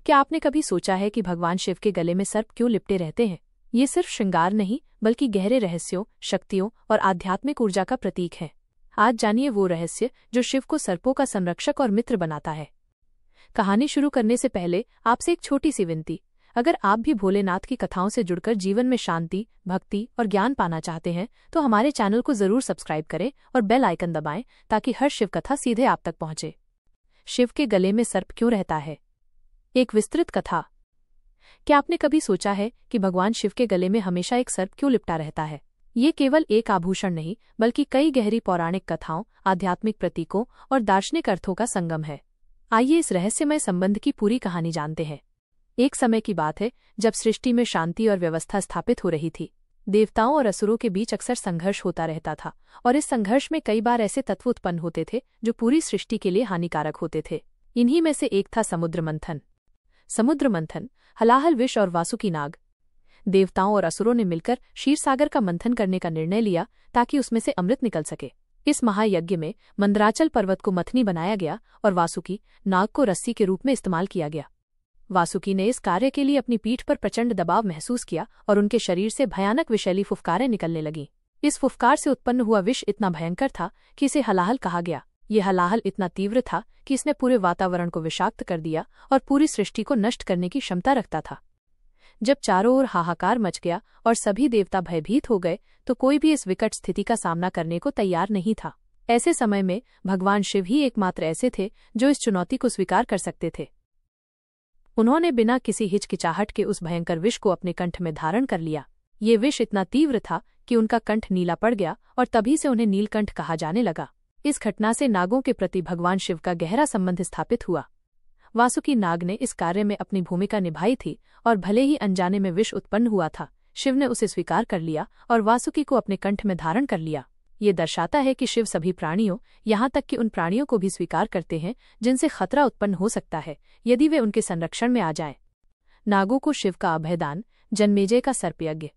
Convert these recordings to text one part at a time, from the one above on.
क्या आपने कभी सोचा है कि भगवान शिव के गले में सर्प क्यों लिपटे रहते हैं? ये सिर्फ श्रृंगार नहीं, बल्कि गहरे रहस्यों, शक्तियों और आध्यात्मिक ऊर्जा का प्रतीक है। आज जानिए वो रहस्य जो शिव को सर्पों का संरक्षक और मित्र बनाता है। कहानी शुरू करने से पहले आपसे एक छोटी सी विनती। अगर आप भी भोलेनाथ की कथाओं से जुड़कर जीवन में शांति, भक्ति और ज्ञान पाना चाहते हैं तो हमारे चैनल को जरूर सब्सक्राइब करें और बेल आइकन दबाएं ताकि हर शिव कथा सीधे आप तक पहुंचे। शिव के गले में सर्प क्यों रहता है? एक विस्तृत कथा। क्या आपने कभी सोचा है कि भगवान शिव के गले में हमेशा एक सर्प क्यों लिपटा रहता है? ये केवल एक आभूषण नहीं, बल्कि कई गहरी पौराणिक कथाओं, आध्यात्मिक प्रतीकों और दार्शनिक अर्थों का संगम है। आइए इस रहस्यमय संबंध की पूरी कहानी जानते हैं। एक समय की बात है जब सृष्टि में शांति और व्यवस्था स्थापित हो रही थी। देवताओं और असुरों के बीच अक्सर संघर्ष होता रहता था और इस संघर्ष में कई बार ऐसे तत्व उत्पन्न होते थे जो पूरी सृष्टि के लिए हानिकारक होते थे। इन्हीं में से एक था समुद्र मंथन। समुद्र मंथन, हलाहल विष और वासुकी नाग। देवताओं और असुरों ने मिलकर क्षीरसागर का मंथन करने का निर्णय लिया ताकि उसमें से अमृत निकल सके। इस महायज्ञ में मंदराचल पर्वत को मथनी बनाया गया और वासुकी नाग को रस्सी के रूप में इस्तेमाल किया गया। वासुकी ने इस कार्य के लिए अपनी पीठ पर प्रचंड दबाव महसूस किया और उनके शरीर से भयानक विषैली फुफकारें निकलने लगीं। इस फुफकार से उत्पन्न हुआ विष इतना भयंकर था कि इसे हलाहल कहा गया। ये हलाहल इतना तीव्र था कि इसने पूरे वातावरण को विषाक्त कर दिया और पूरी सृष्टि को नष्ट करने की क्षमता रखता था। जब चारों ओर हाहाकार मच गया और सभी देवता भयभीत हो गए तो कोई भी इस विकट स्थिति का सामना करने को तैयार नहीं था। ऐसे समय में भगवान शिव ही एकमात्र ऐसे थे जो इस चुनौती को स्वीकार कर सकते थे। उन्होंने बिना किसी हिचकिचाहट के उस भयंकर विष को अपने कंठ में धारण कर लिया। ये विष इतना तीव्र था कि उनका कंठ नीला पड़ गया और तभी से उन्हें नीलकंठ कहा जाने लगा। इस घटना से नागों के प्रति भगवान शिव का गहरा संबंध स्थापित हुआ। वासुकी नाग ने इस कार्य में अपनी भूमिका निभाई थी और भले ही अनजाने में विष उत्पन्न हुआ था, शिव ने उसे स्वीकार कर लिया और वासुकी को अपने कंठ में धारण कर लिया। ये दर्शाता है कि शिव सभी प्राणियों, यहाँ तक कि उन प्राणियों को भी स्वीकार करते हैं जिनसे खतरा उत्पन्न हो सकता है यदि वे उनके संरक्षण में आ जाएं। नागों को शिव का अभयदान, जन्मेजय का सर्पयज्ञ।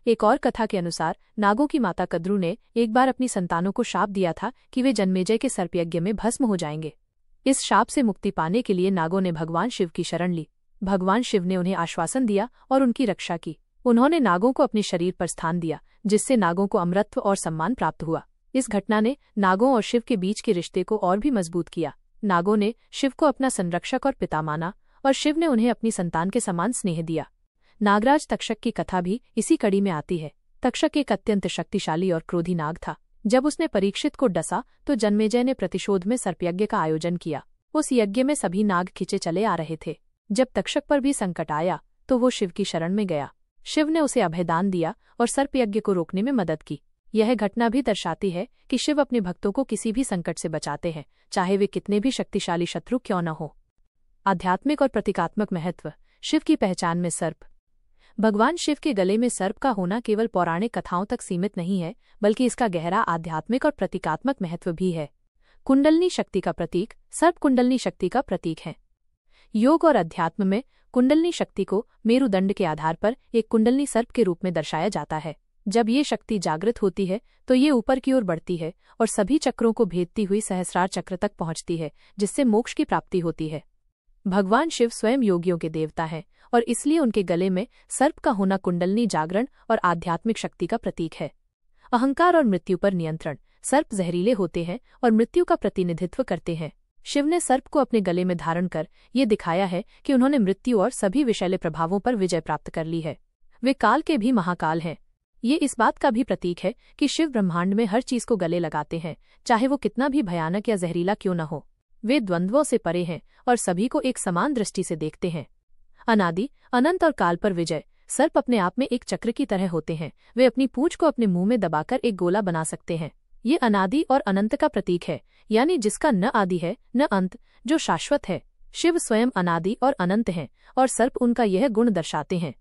एक और कथा के अनुसार नागों की माता कद्रू ने एक बार अपनी संतानों को शाप दिया था कि वे जन्मेजय के सर्पयज्ञ में भस्म हो जाएंगे। इस शाप से मुक्ति पाने के लिए नागों ने भगवान शिव की शरण ली। भगवान शिव ने उन्हें आश्वासन दिया और उनकी रक्षा की। उन्होंने नागों को अपने शरीर पर स्थान दिया, जिससे नागों को अमरत्व और सम्मान प्राप्त हुआ। इस घटना ने नागों और शिव के बीच के रिश्ते को और भी मजबूत किया। नागों ने शिव को अपना संरक्षक और पिता माना और शिव ने उन्हें अपनी संतान के समान स्नेह दिया। नागराज तक्षक की कथा भी इसी कड़ी में आती है। तक्षक एक अत्यंत शक्तिशाली और क्रोधी नाग था। जब उसने परीक्षित को डसा तो जन्मेजय ने प्रतिशोध में सर्पयज्ञ का आयोजन किया। उस यज्ञ में सभी नाग खिंचे चले आ रहे थे। जब तक्षक पर भी संकट आया तो वो शिव की शरण में गया। शिव ने उसे अभयदान दिया और सर्पयज्ञ को रोकने में मदद की। यह घटना भी दर्शाती है कि शिव अपने भक्तों को किसी भी संकट से बचाते हैं, चाहे वे कितने भी शक्तिशाली शत्रु क्यों न हो। आध्यात्मिक और प्रतीकात्मक महत्व। शिव की पहचान में सर्प। भगवान शिव के गले में सर्प का होना केवल पौराणिक कथाओं तक सीमित नहीं है, बल्कि इसका गहरा आध्यात्मिक और प्रतीकात्मक महत्व भी है। कुंडलनी शक्ति का प्रतीक। सर्प कुंडलनी शक्ति का प्रतीक है। योग और अध्यात्म में कुंडलनी शक्ति को मेरुदंड के आधार पर एक कुंडलनी सर्प के रूप में दर्शाया जाता है। जब ये शक्ति जागृत होती है तो ये ऊपर की ओर बढ़ती है और सभी चक्रों को भेदती हुई सहस्रार चक्र तक पहुंचती है, जिससे मोक्ष की प्राप्ति होती है। भगवान शिव स्वयं योगियों के देवता हैं और इसलिए उनके गले में सर्प का होना कुंडलनी जागरण और आध्यात्मिक शक्ति का प्रतीक है। अहंकार और मृत्यु पर नियंत्रण। सर्प जहरीले होते हैं और मृत्यु का प्रतिनिधित्व करते हैं। शिव ने सर्प को अपने गले में धारण कर ये दिखाया है कि उन्होंने मृत्यु और सभी विषैले प्रभावों पर विजय प्राप्त कर ली है। वे काल के भी महाकाल हैं। ये इस बात का भी प्रतीक है कि शिव ब्रह्मांड में हर चीज को गले लगाते हैं, चाहे वो कितना भी भयानक या जहरीला क्यों न हो। वे द्वंद्वों से परे हैं और सभी को एक समान दृष्टि से देखते हैं। अनादि, अनंत और काल पर विजय। सर्प अपने आप में एक चक्र की तरह होते हैं। वे अपनी पूंछ को अपने मुंह में दबाकर एक गोला बना सकते हैं। ये अनादि और अनंत का प्रतीक है, यानी जिसका न आदि है न अंत, जो शाश्वत है। शिव स्वयं अनादि और अनंत हैं और सर्प उनका यह गुण दर्शाते हैं।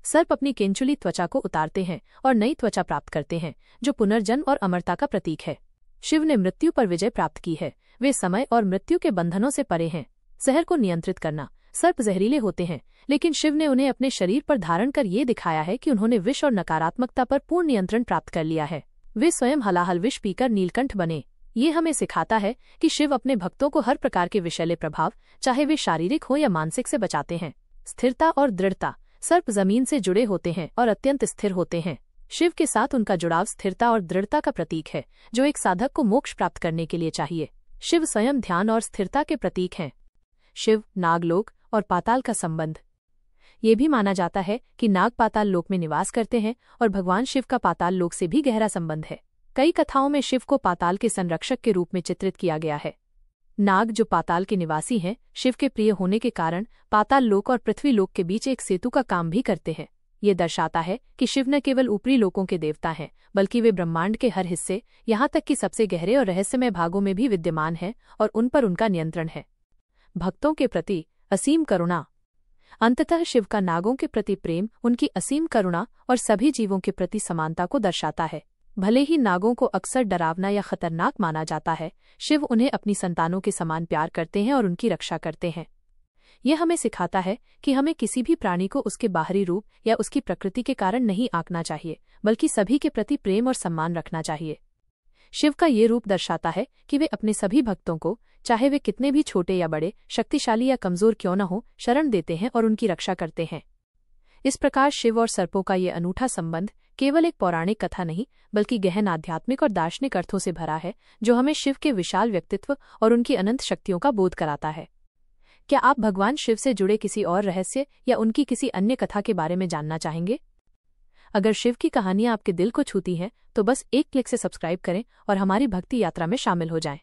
सर्प अपनी केंचुली त्वचा को उतारते हैं और नई त्वचा प्राप्त करते हैं, जो पुनर्जन्म और अमरता का प्रतीक है। शिव ने मृत्यु पर विजय प्राप्त की है। वे समय और मृत्यु के बंधनों से परे हैं। जहर को नियंत्रित करना। सर्प जहरीले होते हैं, लेकिन शिव ने उन्हें अपने शरीर पर धारण कर ये दिखाया है कि उन्होंने विष और नकारात्मकता पर पूर्ण नियंत्रण प्राप्त कर लिया है। वे स्वयं हलाहल विष पीकर नीलकंठ बने। ये हमें सिखाता है कि शिव अपने भक्तों को हर प्रकार के विषैले प्रभाव, चाहे वे शारीरिक हो या मानसिक, से बचाते हैं। स्थिरता और दृढ़ता। सर्प जमीन से जुड़े होते हैं और अत्यंत स्थिर होते हैं। शिव के साथ उनका जुड़ाव स्थिरता और दृढ़ता का प्रतीक है, जो एक साधक को मोक्ष प्राप्त करने के लिए चाहिए। शिव स्वयं ध्यान और स्थिरता के प्रतीक हैं। शिव, नागलोक और पाताल का संबंध। ये भी माना जाता है कि नाग पाताल लोक में निवास करते हैं और भगवान शिव का पाताल लोक से भी गहरा संबंध है। कई कथाओं में शिव को पाताल के संरक्षक के रूप में चित्रित किया गया है। नाग, जो पाताल के निवासी हैं, शिव के प्रिय होने के कारण पाताल लोक और पृथ्वी लोक के बीच एक सेतु का काम भी करते हैं। ये दर्शाता है कि शिव न केवल ऊपरी लोकों के देवता हैं, बल्कि वे ब्रह्मांड के हर हिस्से, यहाँ तक कि सबसे गहरे और रहस्यमय भागों में भी विद्यमान हैं और उन पर उनका नियंत्रण है। भक्तों के प्रति असीम करुणा। अंततः शिव का नागों के प्रति प्रेम उनकी असीम करुणा और सभी जीवों के प्रति समानता को दर्शाता है। भले ही नागों को अक्सर डरावना या खतरनाक माना जाता है, शिव उन्हें अपनी संतानों के समान प्यार करते हैं और उनकी रक्षा करते हैं। यह हमें सिखाता है कि हमें किसी भी प्राणी को उसके बाहरी रूप या उसकी प्रकृति के कारण नहीं आंकना चाहिए, बल्कि सभी के प्रति प्रेम और सम्मान रखना चाहिए। शिव का ये रूप दर्शाता है कि वे अपने सभी भक्तों को, चाहे वे कितने भी छोटे या बड़े, शक्तिशाली या कमजोर क्यों न हो, शरण देते हैं और उनकी रक्षा करते हैं। इस प्रकार शिव और सर्पों का ये अनूठा संबंध केवल एक पौराणिक कथा नहीं, बल्कि गहन आध्यात्मिक और दार्शनिक अर्थों से भरा है, जो हमें शिव के विशाल व्यक्तित्व और उनकी अनंत शक्तियों का बोध कराता है। क्या आप भगवान शिव से जुड़े किसी और रहस्य या उनकी किसी अन्य कथा के बारे में जानना चाहेंगे? अगर शिव की कहानियां आपके दिल को छूती हैं, तो बस एक क्लिक से सब्सक्राइब करें और हमारी भक्ति यात्रा में शामिल हो जाएं।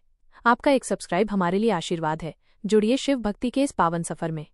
आपका एक सब्सक्राइब हमारे लिए आशीर्वाद है। जुड़िए शिव भक्ति के इस पावन सफर में।